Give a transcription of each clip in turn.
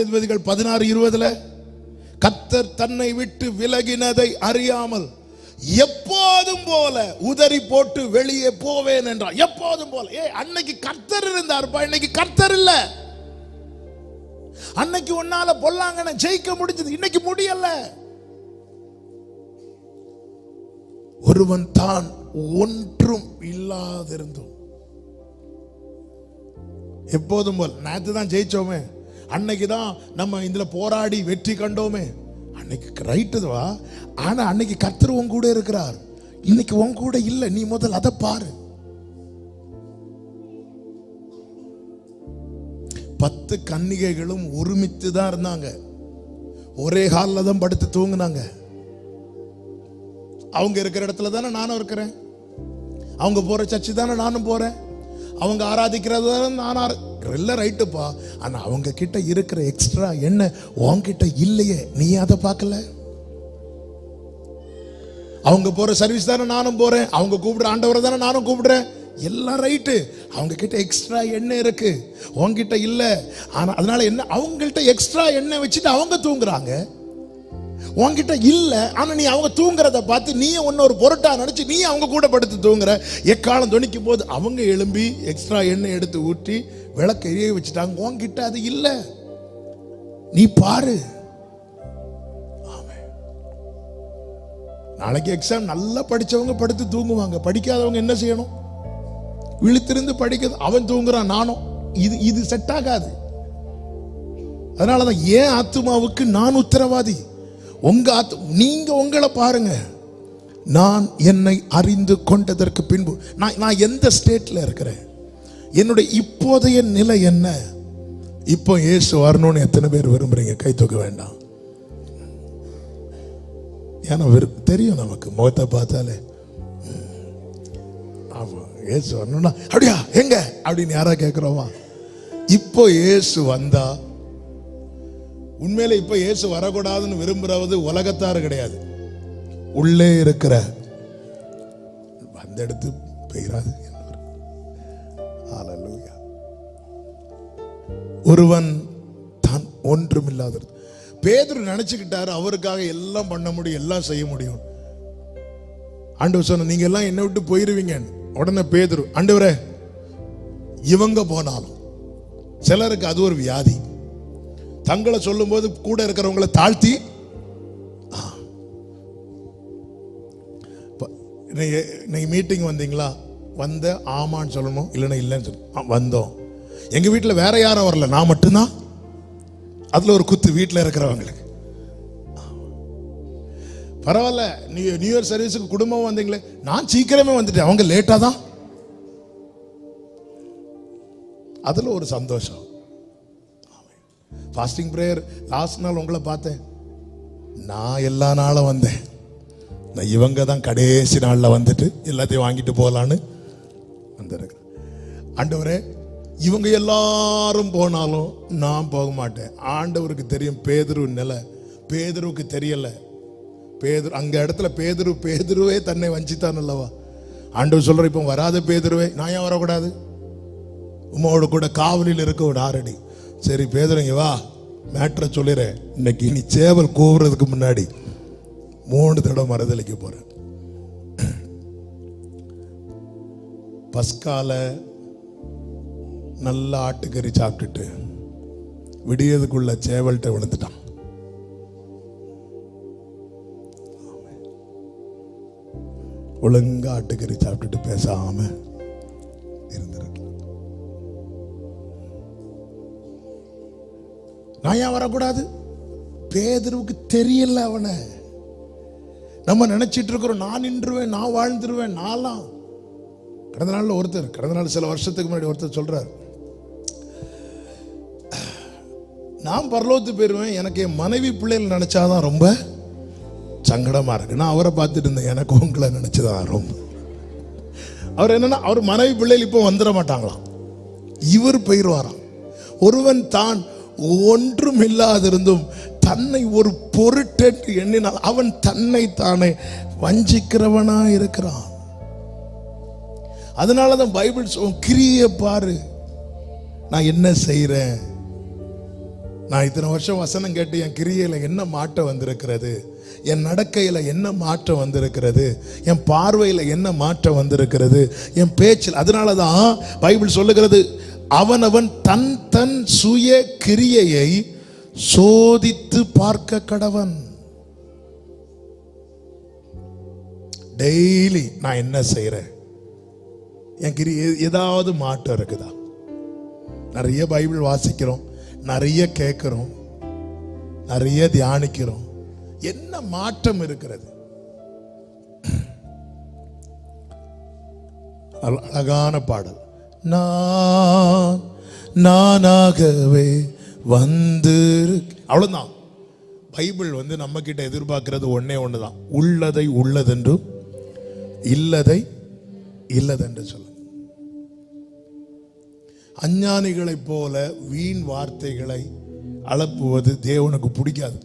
16:20 கர்த்தர் தன்னை விட்டு விலகினதை அறியாமல் எப்போதும் போல உதறி போட்டு வெளியே போவேன் என்றார். எப்போதும் போல. அன்னைக்கு கர்த்தர் இருந்தார்ப்பா, இன்னைக்கு கர்த்தர் இல்ல. அன்னைக்கு உன்னால பொல்லாங்கன ஜெயிக்க முடிஞ்சது, இன்னைக்கு முடியல. ஒருவன் தான் ஒன்றும் இல்லாதிருந்தும் எப்போதும் போல. நேத்து தான் ஜெயிச்சோமே, அன்னைக்கு தான் நம்ம இதுல போராடி வெற்றி கண்டோமே, அன்னைக்கு ரைட்டுவா. ஆனா அன்னைக்கு கர்த்தர் உன் கூட இருக்கிறார், இன்னைக்கு உன் கூட இல்ல. நீ முதல் அதை பாரு. 10 கன்னிகைகளும் ஒருமித்து தான் இருந்தாங்க, ஒரே ஹால்ல தான் படுத்து தூங்குனாங்க. அவங்க இருக்கிற இடத்துல தானே நானும் இருக்கிறேன், அவங்க போற சர்ச்சு தானே நானும் போறேன், அவங்க ஆராதிக்கிறது நான் எல்லாம் ரைட்டுப்பா. ஆனா அவங்க கிட்ட இருக்கிற எக்ஸ்ட்ரா என்ன உன்கிட்ட இல்லையே, நீ அதை பார்க்கல. அவங்க போற சர்வீஸ் தானே நானும் போறேன், அவங்க கூப்பிடுற ஆண்டவரை தானே நானும் கூப்பிடுறேன், எல்லாம் ரைட்டு. அவங்க கிட்ட எக்ஸ்ட்ரா என்ன இருக்கு, உன்கிட்ட இல்ல. ஆனா அதனால என்ன, அவங்கள்ட்ட எக்ஸ்ட்ரா என்ன வச்சுட்டு அவங்க தூங்குறாங்க, உன்கிட்ட இல்ல. ஆனா நீ அவங்க தூங்குறத பார்த்து நீ ஒன்னு ஒரு பொருட்டா நினைச்சு நீ அவங்க கூட படுத்து தூங்குற. எக்காலம் துணிக்கும் போது அவங்க எழும்பி எக்ஸ்ட்ரா எண்ணெய் எடுத்து ஊற்றி விளக்க எரிய வச்சுட்டாங்க, உன்கிட்ட அது இல்ல. நீ பாரு. நாளைக்கு எக்ஸாம், நல்லா படிச்சவங்க படுத்து தூங்குவாங்க, படிக்காதவங்க என்ன செய்யணும், விழித்திருந்து படிக்கிறது. அவன் தூங்குறான், நானும். இது செட் ஆகாது. அதனாலதான் ஏன் ஆத்துமாவுக்கு நான் உத்தரவாதி. நீங்க உங்களை பாருங்க. நான் என்னை அறிந்து கொண்டதற்கு பின்பு நான் எந்த ஸ்டேட்ல இருக்கிறேன், என்னுடைய இப்போதைய நிலை என்ன. இப்போ இயேசு வரணும்னு எத்தனை பேர் விரும்புறீங்க? கை தூக்க வேண்டாம். ஏன்னா தெரியும் நமக்கு, முகத்தை பார்த்தாலே இயேசு வரணும்னா அப்படியா எங்க அப்படின்னு யாரா கேட்கிறோமா? இப்போ இயேசு வந்தா, உண்மையில இப்ப இயேசு வரக்கூடாதுன்னு விரும்புறது உலகத்தாரு கிடையாது, உள்ளே இருக்கிற அந்த இடத்து பெயராது. ஒருவன் தான் ஒன்றுமில்லாத பேதுரு நினைச்சுக்கிட்டாரு அவருக்காக எல்லாம் பண்ண முடியும், எல்லாம் செய்ய முடியும். ஆண்டவர் சொன்ன, நீங்க எல்லாம் என்னை விட்டு போயிருவீங்க. உடனே பேதுரு, ஆண்டவரே இவங்க போனாலும். சிலருக்கு அது ஒரு வியாதி, தங்களை சொல்லும் போது கூட இருக்கிறவங்களை தாழ்த்தி. இன்னைக்கு மீட்டிங் வந்தீங்களா? வந்த ஆமான்னு சொல்லணும், இல்லைன்னா இல்லைன்னு சொல்லணும். வந்தோம். எங்க வீட்டில் வேற யாரும் வரல, நான் மட்டும்தான். அதுல ஒரு குத்து வீட்டில் இருக்கிறவங்களுக்கு. பரவாயில்ல, நியூ இயர் சர்வீஸுக்கு குடும்பம் வந்தீங்களே, நான் சீக்கிரமே வந்துட்டேன், அவங்க லேட்டா தான். அதுல ஒரு சந்தோஷம். ஃபாஸ்டிங் பிரேயர் லாஸ்ட் நாள் உங்களை பார்த்தேன், நான் எல்லா நாளும் வந்தேன். நான் இவங்க தான் கடைசி நாளில் வந்துட்டு எல்லாத்தையும் வாங்கிட்டு போகலான்னு வந்திருக்கிறேன். ஆண்டவரே இவங்க எல்லாரும் போனாலும் நான் போக மாட்டேன். ஆண்டவருக்கு தெரியும் பேதுரு நிலை, பேதுருவுக்கு தெரியல. பேதுரு அங்க இடத்துல பேதுருவே தன்னை வஞ்சித்தான் அல்லவா. ஆண்டவர் சொல்ற, இப்போ வராத பேதுருவே நான் ஏன் வரக்கூடாது, உமாவோட கூட காவலில் இருக்க ஒரு 6 அடி. சரி பேதுருங்க வா, மேட்ரை சொல்லிடுறேன். இன்னைக்கு நீ சேவல் கூவுறதுக்கு முன்னாடி 3 தடவை மறுதலிக்க போறேன். பஸ்கால நல்ல ஆட்டுக்கறி சாப்பிட்டுட்டு விடியதுக்குள்ள சேவல்கிட்ட விழுந்துட்டான். ஒழுங்கா ஆட்டுக்கறி சாப்பிட்டுட்டு பேசாம இருந்திருக்கலாம். நான் ஏன் வரக்கூடாது? பேதுருவுக்கு தெரியல. அவனை நம்ம நினைச்சிட்டு இருக்கிறோம், நான் நின்றுவேன், நான் வாழ்ந்துருவேன். நான்லாம் கடந்த நாள் சில வருஷத்துக்கு முன்னாடி ஒருத்தர் சொல்றார், நான் பரலோகத்துக்கு போயிருவேன், எனக்கு என் மனைவி பிள்ளைகள் நினைச்சாதான் ரொம்ப சங்கடமா இருக்கு. நான் அவரை பார்த்துட்டு இருந்தேன், எனக்கு உங்களை நினைச்சுதான் ரொம்ப. அவர் என்னன்னா, அவர் மனைவி பிள்ளைகள் இப்போ வந்துட மாட்டாங்களாம், இவர் போயிருவாராம். ஒருவன் தான் ஒன்றும் இல்லாதிருந்தும் தன்னை ஒரு பொருட்டென்று எண்ணினால் அவன் தன்னை தானே வஞ்சிக்கிறவனா இருக்கிறான். அதனாலதான் பைபிள் கிரியை பாரு, நான் என்ன செய்யறேன், நான் இத்தனை வருஷம் வசனம் கேட்டு என் கிரியையில என்ன மாற்றம் வந்திருக்கிறது, என் நடக்கையில என்ன மாற்றம் வந்திருக்கிறது, என் பார்வையில என்ன மாற்றம் வந்திருக்கிறது, என் பேச்சில். அதனாலதான் பைபிள் சொல்லுகிறது, அவனவன் தன் தன் சுய கிரியையை சோதித்து பார்க்க கடவன். டெய்லி நான் என்ன செய்யறேன், என் கிரியை ஏதாவது மாற்றம் இருக்குதா? நிறைய பைபிள் வாசிக்கிறோம், நிறைய கேட்கிறோம், நிறைய தியானிக்கிறோம், என்ன மாற்றம் இருக்கிறது? அழகான பாடல், நானாகவே வந்து. அவ்வளவுதான். பைபிள் நம்ம கிட்ட எதிர்பார்க்கிறது ஒன்னே ஒண்ணுதான், உள்ளதை உள்ளதென்றும் இல்லதை இல்லதென்று சொல்ல. அஞ்ஞானிகளைப் போல வீண் வார்த்தைகளை அலப்புவது தேவனுக்கு பிடிக்காது.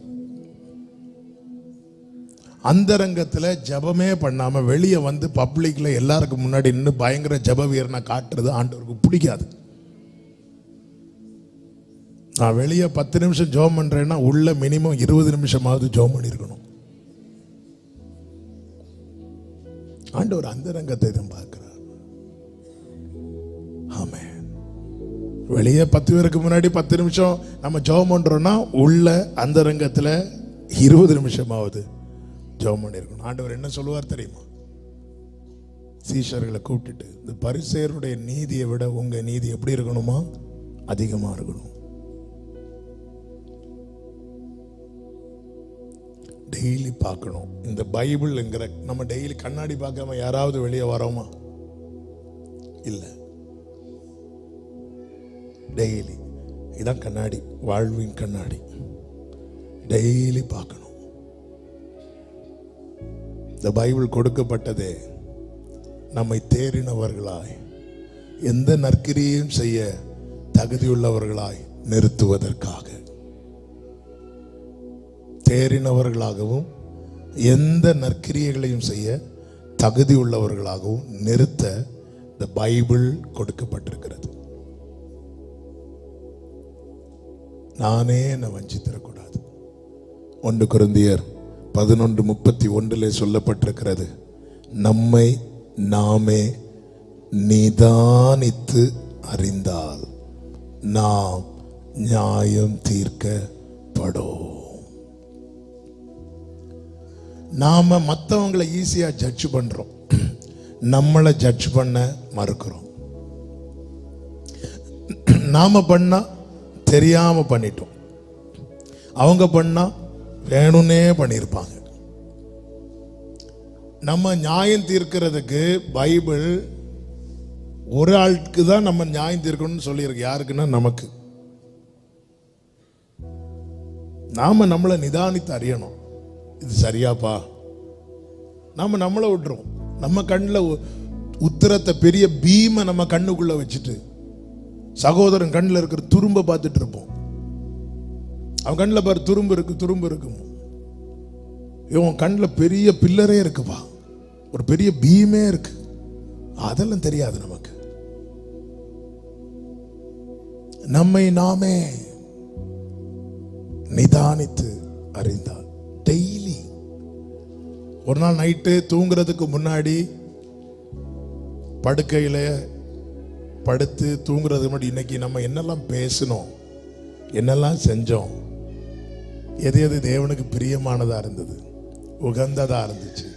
அந்தரங்கத்தில் ஜபமே பண்ணாம வெளியே வந்து பப்ளிக்ல எல்லாருக்கும் முன்னாடி நின்று பயங்கர ஜப வீரனை காட்டுறது ஆண்டவருக்கு பிடிக்காது. நான் வெளியே 10 நிமிஷம் ஜோம் பண்றேன்னா உள்ள மினிமம் 20 நிமிஷமாவது ஜோம் பண்ணியிருக்கணும். ஆண்டவர் அந்தரங்கத்தை தான் பார்க்கிறார். ஆமென். வெளியே 10 பேருக்கு முன்னாடி 10 நிமிஷம் நம்ம ஜெபம் பண்றோம்னா உள்ள அந்த ரங்கத்துல 20 நிமிஷமாவது ஜெபம் பண்ணிருக்கணும். ஆண்டவர் என்ன சொல்லுவார் தெரியுமா? சீஷர்களை கூப்பிட்டுட்டு, இந்த பரிசேயருடைய நீதியை விட உங்க நீதி எப்படி இருக்கணுமா? அதிகமா இருக்கணும். டெய்லி பார்க்கணும். இந்த பைபிள்ங்கிற நம்ம டெய்லி கண்ணாடி பார்க்காம யாராவது வெளியே வரோமா? இல்லை. டெய்லி இதான் கண்ணாடி, வாழ்வின் கண்ணாடி. டெய்லி பார்க்கணும். இந்த பைபிள் கொடுக்கப்பட்டதே நம்மை தேறினவர்களாய், எந்த நற்கிரியையும் செய்ய தகுதியுள்ளவர்களாய் நிறுத்துவதற்காக. தேறினவர்களாகவும் எந்த நற்கிரியைகளையும் செய்ய தகுதி உள்ளவர்களாகவும் நிறுத்த இந்த பைபிள் கொடுக்கப்பட்டிருக்கிறது. நானே என்னை வஞ்சித்திடக்கூடாது. 1 கொரிந்தியர் 11:31 சொல்லப்பட்டிருக்கிறது, நம்மை நாமே நிதானித்து அறிந்தால் நாம் நியாயம் தீர்க்கப்படும். நாம மற்றவங்களை ஈஸியா ஜட்ஜ் பண்றோம், நம்மளை ஜட்ஜ் பண்ண மறுக்கிறோம். நாம பண்ணா தெரியாம பண்ணிட்டோம், அவங்க பண்ணா வேணும்னே பண்ணியிருப்பாங்க. நம்ம நியாயம் தீர்க்கிறதுக்கு பைபிள் ஒரு ஆளுக்கு தான் நம்ம நியாயம் தீர்க்கணும்னு சொல்லியிருக்கு. யாருக்குன்னா நமக்கு. நாம நம்மளை நிதானித்து அறியணும், இது சரியாப்பா. நாம நம்மளை விட்டுறோம். நம்ம கண்ணில் உத்திரத்தை பெரிய பீமை நம்ம கண்ணுக்குள்ள வச்சுட்டு சகோதரன் கண்ணில் இருக்கிற துரும்ப பார்த்துட்டு இருப்போம். அவன் கண்ணில் பாரு துரும்பு இருக்கு, துரும்பு இருக்கும். இவன் கண்ணில் பெரிய பில்லரே இருக்குப்பா, ஒரு பெரிய பீமே இருக்கு. அதெல்லாம் தெரியாது நமக்கு. நம்மை நாமே நிதானித்து அறிந்தால் டெய்லி. ஒரு நாள் நைட்டு தூங்குறதுக்கு முன்னாடி படுக்கையில படுத்து தூங்குறதுக்கு முன்னாடி இன்னைக்கு நம்ம என்னெல்லாம் பேசணும், என்னெல்லாம் செஞ்சோம், எது எது தேவனுக்கு பிரியமானதா இருந்தது, உகந்ததா இருந்துச்சு.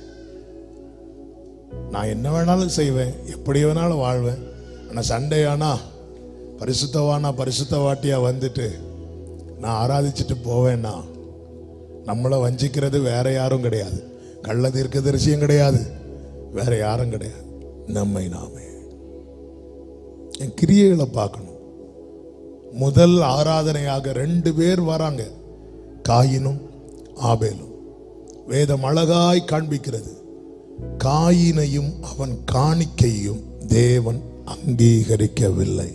நான் என்ன வேணாலும் செய்வேன், எப்படி வேணாலும் வாழ்வேன். ஆனால் சண்டே ஆனா பரிசுத்தவானா பரிசுத்தவாட்டியா வந்துட்டு நான் ஆராதிச்சுட்டு போவேன்னா நம்மளை வஞ்சிக்கிறது வேற யாரும் கிடையாது, கள்ள தீர்க்கதரிசியும் கிடையாது, வேற யாரும் கிடையாது, நம்மை நாமே. என் கிரியைகளை பார்க்கணும். முதல் ஆராதனையாக 2 பேர் வராங்க, காயினும் ஆபேலும். வேதம் அழகாய் காண்பிக்கிறது, காயினையும் அவன் காணிக்கையும் தேவன் அங்கீகரிக்கவில்லை,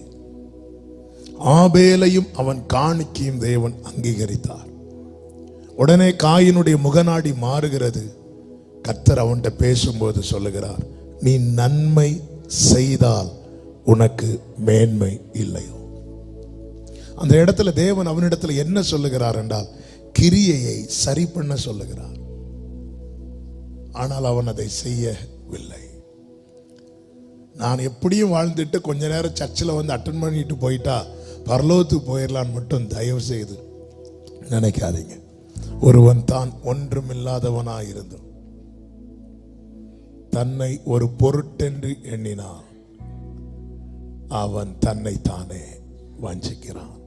ஆபேலையும் அவன் காணிக்கையும் தேவன் அங்கீகரித்தார். உடனே காயினுடைய முகநாடி மாறுகிறது. கர்த்தர் அவன்கிட்ட பேசும்போது சொல்லுகிறார், நீ நன்மை செய்தால் உனக்கு மேன்மை இல்லையோ. அந்த இடத்துல தேவன் அவனிடத்துல என்ன சொல்லுகிறார் என்றால், கிரியையை சரி பண்ண சொல்லுகிறார். ஆனால் அவன் அதை செய்யவில்லை. நான் எப்படியும் வாழ்ந்துட்டு கொஞ்ச நேரம் சர்ச்சில் வந்து அட்டன் பண்ணிட்டு போயிட்டா பரலோகத்துக்கு போயிடலான்னு மட்டும் தயவு செய்து நினைக்காதீங்க. ஒருவன் தான் ஒன்றுமில்லாதவனாயிருந்தும் தன்னை ஒரு பொருட்டென்று எண்ணினான், அவன் தன்னை தானே வஞ்சிக்கிறான்.